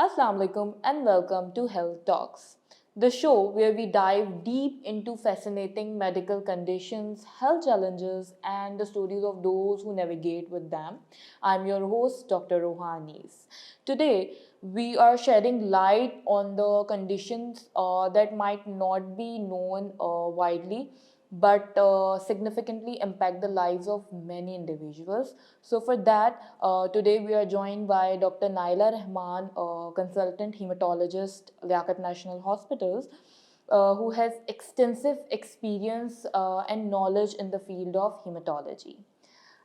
Assalamu alaikum and welcome to Health Talks, the show where we dive deep into fascinating medical conditions, health challenges, and the stories of those who navigate with them. I'm your host, Dr. Rohanis. Today, we are shedding light on the conditions that might not be known widely but significantly impact the lives of many individuals. So, for that, today we are joined by Dr. Naila Rahman, consultant hematologist, Liaquat National Hospitals, who has extensive experience and knowledge in the field of hematology.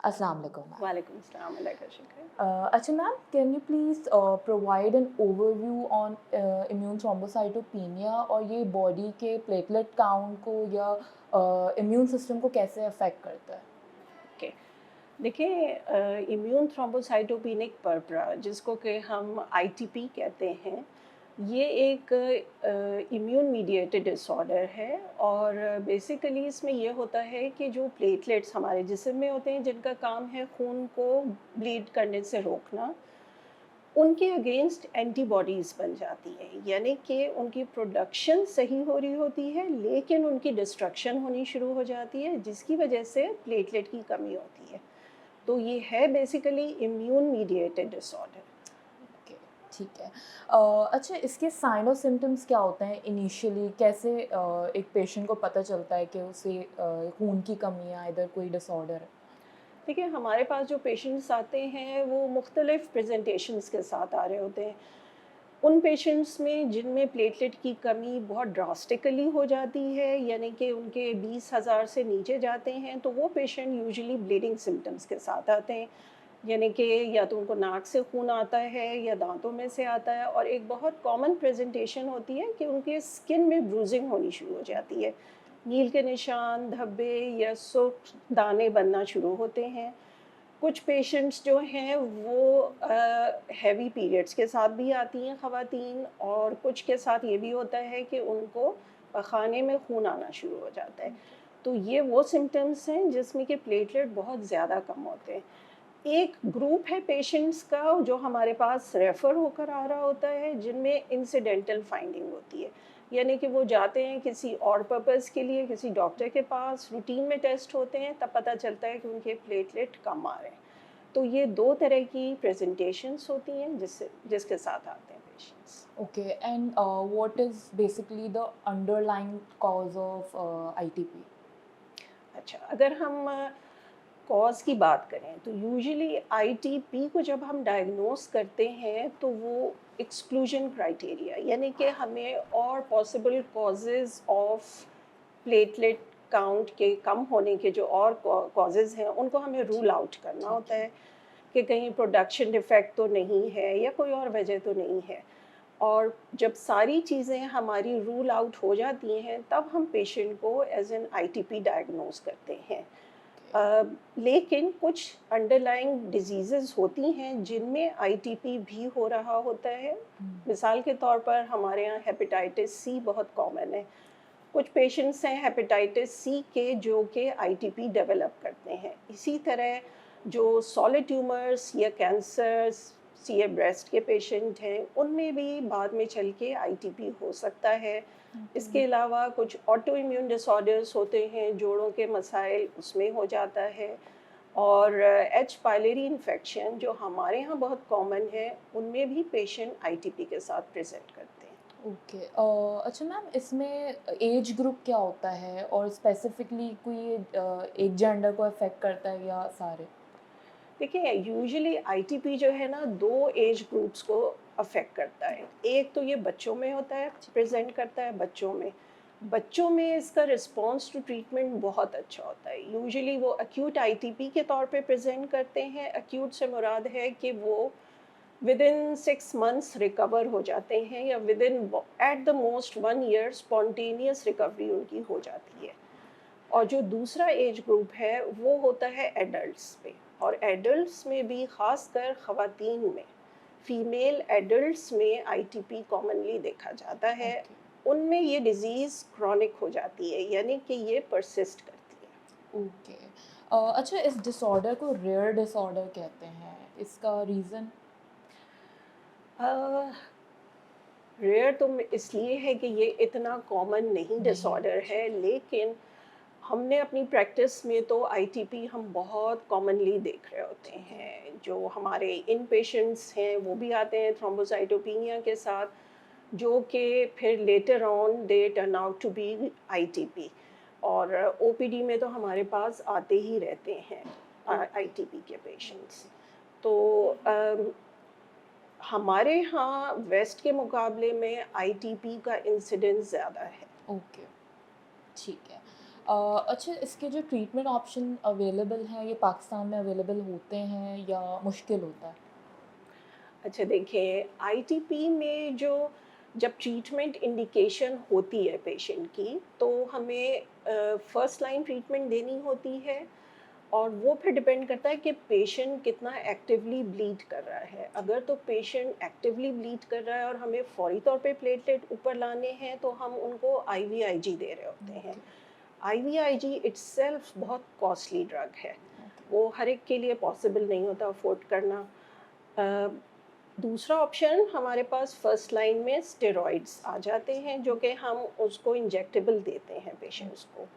Assalamu alaikum, ma'am. वालेकुम अस्सलाम अलैका शिकर Acha, ma'am, can you please provide an overview on immune thrombocytopenia और ये body के platelet count को या immune system को कैसे अफेक्ट करता है? ओके देखिए इम्यून थ्रोम्बोसाइटोपेनिक पर्परा जिसको कि हम आईटीपी कहते हैं ये एक इम्यून मीडिएटेड डिसऑर्डर है और बेसिकली इसमें ये होता है कि जो प्लेटलेट्स हमारे जिस्म में होते हैं जिनका काम है खून को ब्लीड करने से रोकना उनके अगेंस्ट एंटीबॉडीज़ बन जाती हैं यानी कि उनकी प्रोडक्शन सही हो रही होती है लेकिन उनकी डिस्ट्रक्शन होनी शुरू हो जाती है जिसकी वजह से प्लेटलेट की कमी होती है तो ये है basically immune mediated disorder. Okay, ठीक है। अच्छा, इसके साइन और सिम्टम्स क्या होते हैं इनिशियली? कैसे एक पेशेंट को पता चलता है कि उसे खून की कमी है, इधर कोई डिसऑर्डर है? देखिए हमारे पास जो पेशेंट्स आते हैं वो मुख्तलिफ प्रेजेंटेशंस के साथ आ रहे होते हैं। उन पेशेंट्स में जिनमें प्लेटलेट की कमी बहुत ड्रास्टिकली हो जाती है यानी कि उनके 20,000 से नीचे जाते हैं तो वो पेशेंट यूजुअली ब्लीडिंग सिम्टम्स के साथ आते हैं यानी कि या तो उनको नाक से खून आता है या दांतों में से आता है और एक बहुत कॉमन प्रेजेंटेशन होती है कि उनके स्किन में ब्रूजिंग होनी शुरू हो जाती है, नील के निशान, धब्बे या सुर्ख दाने बनना शुरू होते हैं। कुछ पेशेंट्स जो हैं वो हैवी पीरियड्स के साथ भी आती हैं ख़वातीन और कुछ के साथ ये भी होता है कि उनको पखाने में खून आना शुरू हो जाता है। तो ये वो सिम्पटम्स हैं जिसमें कि प्लेटलेट बहुत ज़्यादा कम होते हैं। एक ग्रुप है पेशेंट्स का जो हमारे पास रेफ़र होकर आ रहा होता है जिनमें इंसिडेंटल फाइंडिंग होती है। यानी कि वो जाते हैं किसी और पर्पज़ के लिए किसी डॉक्टर के पास, रूटीन में टेस्ट होते हैं, तब पता चलता है कि उनके प्लेटलेट कम आ रहे हैं। तो ये 2 तरह की प्रेज़ेंटेशंस होती हैं जिसके साथ आते हैं patients. Okay, and what is basically the underlying cause of ITP? अच्छा, अगर हम कॉज़ की बात करें तो यूजुअली आईटीपी को जब हम डायग्नोस करते हैं तो वो एक्सक्लूजन क्राइटेरिया यानी कि हमें और possible causes of platelet count के कम होने के जो और कॉजेज़ हैं उनको हमें रूल आउट करना ठीक होता है। है कि कहीं प्रोडक्शन डिफेक्ट तो नहीं है या कोई और वजह तो नहीं है। और जब सारी चीज़ें हमारी रूल आउट हो जाती हैं तब हम पेशेंट को एज़ एन आईटीपी डायग्नोस करते हैं। लेकिन कुछ अंडरलाइंग डिजीज़ेज़ होती हैं जिनमें आईटीपी भी हो रहा होता है। मिसाल के तौर पर हमारे यहाँ हेपेटाइटिस सी बहुत कॉमन है। कुछ पेशेंट्स हैं हेपेटाइटिस सी के जो कि आईटीपी डेवलप करते हैं। इसी तरह जो सॉलिड ट्यूमर्स या कैंसर्स या ब्रेस्ट के पेशेंट हैं, उनमें भी बाद में चल के आईटीपी हो सकता है। Okay. इसके अलावा कुछ ऑटो इम्यून डिसऑर्डर्स होते हैं, जोड़ों के मसाइल उसमें हो जाता है और एच पाइलेरी इन्फेक्शन जो हमारे यहाँ बहुत कॉमन है, उनमें भी पेशेंट आईटीपी के साथ प्रेज़ेंट करते हैं। ओके, अच्छा मैम, इसमें एज ग्रुप क्या होता है और स्पेसिफिकली कोई एक जेंडर को अफेक्ट करता है या सारे? देखिए यूजुअली आईटीपी जो है ना 2 एज ग्रुप्स को अफ़ेक्ट करता है। एक तो ये बच्चों में होता है, प्रेज़ेंट करता है बच्चों में। बच्चों में इसका रिस्पॉन्स टू ट्रीटमेंट बहुत अच्छा होता है। यूजुअली वो एक्यूट आईटीपी के तौर पे प्रेज़ेंट करते हैं। एक्यूट से मुराद है कि वो विदिन 6 मंथ्स रिकवर हो जाते हैं या within at the most 1 year spontaneous recovery उनकी हो जाती है। और जो दूसरा एज ग्रुप है वो होता है एडल्ट्स में और एडल्ट्स में भी ख़ासकर ख़वातीन में फीमेल एडल्ट्स में आईटीपी कॉमनली देखा जाता है। ओके। उनमें ये डिज़ीज़ क्रॉनिक हो जाती है यानी कि ये परसिस्ट करती है। ओके, अच्छा, इस डिसऑर्डर को रेयर डिसऑर्डर कहते हैं, इसका रीज़न? रेयर तो इसलिए है कि ये इतना कॉमन नहीं नहीं। डिसऑर्डर है, लेकिन हमने अपनी प्रैक्टिस में तो आईटीपी हम बहुत कॉमनली देख रहे होते ठीक है। हैं। जो हमारे इन पेशेंट्स हैं वो भी आते हैं थ्रोम्बोसाइटोपिनिया के साथ, जो कि फिर later on they turn out to be ITP. और ओपीडी में तो हमारे पास आते ही रहते हैं ओके। आईटीपी के पेशेंट्स। ओके। तो हमारे यहाँ वेस्ट के मुकाबले में आईटीपी का इंसिडेंस ज़्यादा है। ओके। ठीक है। अच्छा, इसके जो ट्रीटमेंट ऑप्शन अवेलेबल हैं, ये पाकिस्तान में अवेलेबल होते हैं या मुश्किल होता है? अच्छा देखिए, आईटीपी में जो जब ट्रीटमेंट इंडिकेशन होती है पेशेंट की, तो हमें फर्स्ट लाइन ट्रीटमेंट देनी होती है। और वो फिर डिपेंड करता है कि पेशेंट कितना एक्टिवली ब्लीड कर रहा है। अगर तो पेशेंट एक्टिवली ब्लीड कर रहा है और हमें फौरी तौर पे प्लेटलेट ऊपर लाने हैं, तो हम उनको आईवीआईजी दे रहे होते हैं। ओके। आईवीआईजी इटसेल्फ बहुत कॉस्टली ड्रग है। ओके। वो हर एक के लिए पॉसिबल नहीं होता अफोर्ड करना। अ, दूसरा ऑप्शन हमारे पास फर्स्ट लाइन में स्टेरॉइड्स आ जाते हैं, जो कि हम उसको इंजेक्टेबल देते हैं पेशेंट्स को।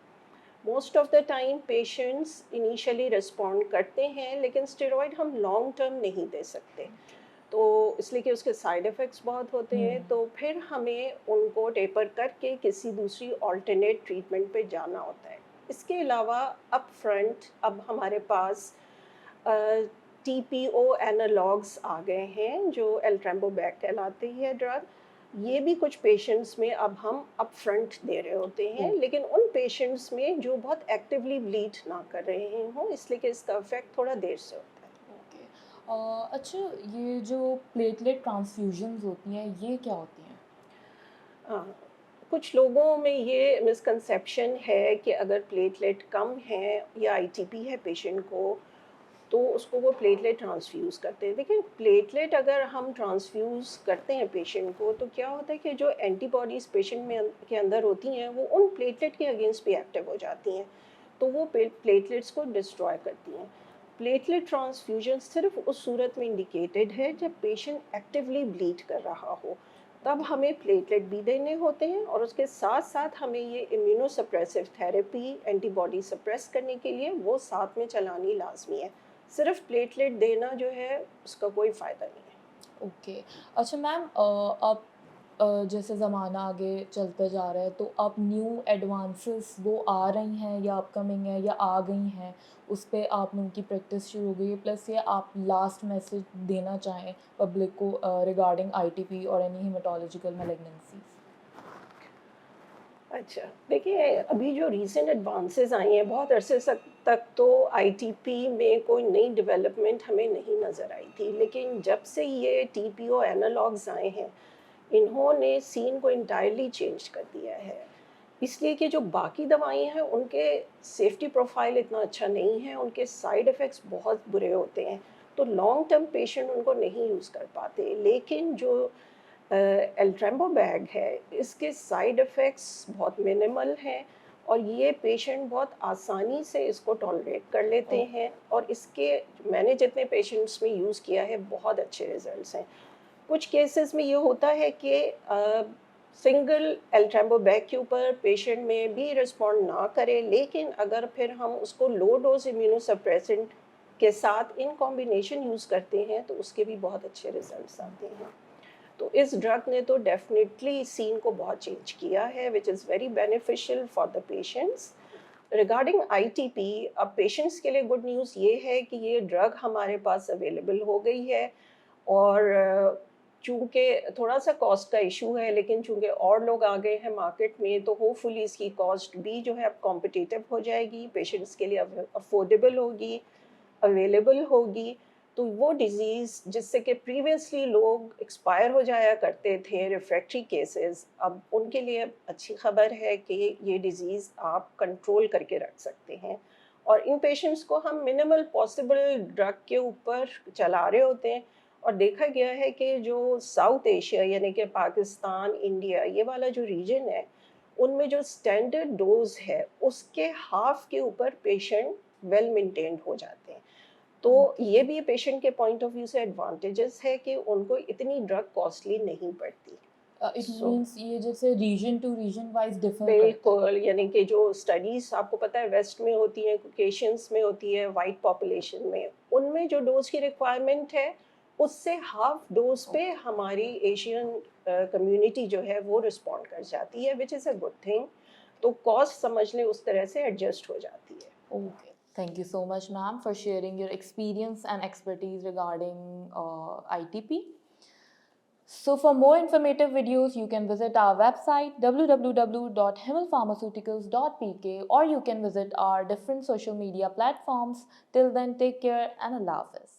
Most of the time patients initially respond करते हैं, लेकिन स्टेरॉइड हम लॉन्ग टर्म नहीं दे सकते। ओके। तो इसलिए कि उसके साइड इफ़ेक्ट्स बहुत होते हुँ। हैं, तो फिर हमें उनको टेपर करके किसी दूसरी अल्टरनेट ट्रीटमेंट पे जाना होता है। इसके अलावा अप फ्रंट अब हमारे पास टीपीओ एनालॉग्स आ गए हैं, जो एल्ट्रेम्बोबैक कहलाती है ड्रग। ये भी कुछ पेशेंट्स में अब हम अप फ्रंट दे रहे होते हैं, ओके। लेकिन उन पेशेंट्स में जो बहुत एक्टिवली ब्लीड ना कर रहे हों, इसलिए कि इसका इफ़ेक्ट थोड़ा देर से होता है। ओके। अच्छा, ये जो प्लेटलेट ट्रांसफ्यूज़न्स होती हैं, ये क्या होती हैं? हाँ, कुछ लोगों में ये मिसकंसेप्शन है कि अगर प्लेटलेट कम है या आईटीपी है पेशेंट को, तो उसको वो प्लेटलेट ट्रांसफ्यूज़ करते हैं। देखिए, प्लेटलेट अगर हम ट्रांसफ्यूज़ करते हैं पेशेंट को, तो क्या होता है कि जो एंटीबॉडीज़ पेशेंट में के अंदर होती हैं, वो उन प्लेटलेट के अगेंस्ट भी एक्टिव हो जाती हैं। तो वो प्लेटलेट्स को डिस्ट्रॉय करती हैं। प्लेटलेट ट्रांसफ्यूजन सिर्फ़ उस सूरत में इंडिकेटेड है जब पेशेंट एक्टिवली ब्लीड कर रहा हो। तब ओके। हमें प्लेटलेट भी देने होते हैं, और उसके साथ-साथ हमें ये इम्यूनोसप्रेसिव थेरेपी, एंटीबॉडी सप्रेस करने के लिए वो साथ में चलानी लाज़मी है। सिर्फ प्लेटलेट देना जो है उसका कोई फ़ायदा नहीं है। ओके। अच्छा मैम, अब जैसे ज़माना आगे चलता जा रहा है, तो अब न्यू एडवांसेस वो आ रही हैं या अपकमिंग है या आ गई हैं, उस पे आप उनकी प्रैक्टिस शुरू हो गई है, प्लस ये आप लास्ट मैसेज देना चाहें पब्लिक को रिगार्डिंग आईटीपी और एनी हेमेटोलॉजिकल मैलिग्नेंसीज? अच्छा, देखिए अभी जो रीसेंट एडवांसेस आई हैं, बहुत अरसे तक तो आईटीपी में कोई नई डेवलपमेंट हमें नहीं नज़र आई थी। लेकिन जब से ये टीपीओ एनालॉग्स आए हैं, इन्होंने सीन को एंटायरली चेंज कर दिया है। इसलिए कि जो बाकी दवाएँ हैं, उनके सेफ्टी प्रोफाइल इतना अच्छा नहीं है, उनके साइड इफ़ेक्ट्स बहुत बुरे होते हैं, तो लॉन्ग टर्म पेशेंट उनको नहीं यूज़ कर पाते। लेकिन जो एल्ट्रेम्बोबैग है, इसके साइड इफ़ेक्ट्स बहुत मिनिमल हैं, और ये पेशेंट बहुत आसानी से इसको टॉलरेट कर लेते ओके। हैं, और इसके मैंने जितने पेशेंट्स में यूज़ किया है, बहुत अच्छे रिज़ल्ट्स हैं। कुछ केसेस में ये होता है कि सिंगल एल्ट्रेम्बोबैग के ऊपर पेशेंट में भी रिस्पॉन्ड ना करे, लेकिन अगर फिर हम उसको लो डोज़ इम्यूनोसप्रेसेंट के साथ इन कॉम्बिनेशन यूज़ करते हैं, तो उसके भी बहुत अच्छे रिज़ल्ट्स आते हैं। तो इस ड्रग ने तो डेफिनेटली सीन को बहुत चेंज किया है, which is very beneficial for the patients. Regarding ITP, अब पेशेंट्स के लिए गुड न्यूज़ ये है कि ये ड्रग हमारे पास अवेलेबल हो गई है। और चूँकि थोड़ा-सा कॉस्ट का इश्यू है, लेकिन चूँकि और लोग आ गए हैं मार्केट में, तो होपफुली इसकी कॉस्ट भी जो है अब कॉम्पिटिटिव हो जाएगी, पेशेंट्स के लिए अफोर्डेबल होगी, अवेलेबल होगी। तो वो डिज़ीज़ जिससे कि प्रीवियसली लोग एक्सपायर हो जाया करते थे, रिफ्रैक्टरी केसेस, अब उनके लिए अच्छी खबर है कि ये डिज़ीज़ आप कंट्रोल करके रख सकते हैं। और इन पेशेंट्स को हम मिनिमल पॉसिबल ड्रग के ऊपर चला रहे होते हैं। और देखा गया है कि जो साउथ एशिया यानी कि पाकिस्तान, इंडिया, ये वाला जो रीजन है, उनमें जो स्टैंडर्ड डोज़ है, उसके हाफ़ के ऊपर पेशेंट वेल मेंटेन्ड हो जाते हैं। तो ओके। ये भी पेशेंट के पॉइंट ऑफ व्यू से एडवांटेजेस है कि उनको इतनी ड्रग कॉस्टली नहीं पड़ती। इट सो मीन्स ये जैसे region to region wise differ करता है। बिल्कुल, यानी कि जो स्टडीज़ आपको पता है वेस्ट में होती हैं, कॉकेशियंस में होती है, व्हाइट पॉपुलेशन में, उनमें जो डोज़ की रिक्वायरमेंट है, उससे हाफ़ डोज़ पे ओके। हमारी एशियन कम्युनिटी जो है वो रिस्पॉन्ड कर जाती है, which is a good thing. तो कॉस्ट समझ लें उस तरह से एडजस्ट हो जाती है। Okay. Thank you so much, ma'am, for sharing your experience and expertise regarding ITP. So, for more informative videos, you can visit our website www.himmelpharmaceuticals.pk, or you can visit our different social media platforms. Till then, take care and Allah Hafiz.